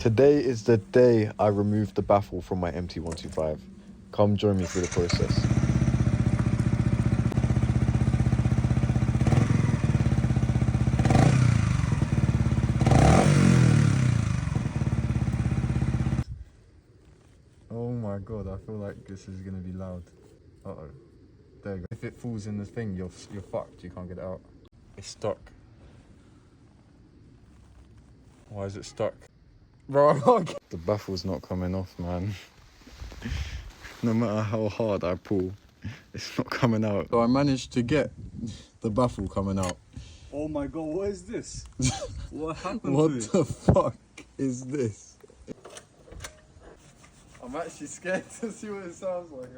Today is the day I removed the baffle from my MT125. Come join me through the process. Oh my god, I feel like this is gonna be loud. Uh-oh. There you go. If it falls in the thing, you're fucked. You can't get it out. It's stuck. Why is it stuck? Bro, I can't get... The baffle's not coming off, man. No matter how hard I pull, it's not coming out. So I managed to get the baffle coming out. Oh my god, what is this? What happened What to it? the fuck is this? I'm actually scared to see what it sounds like.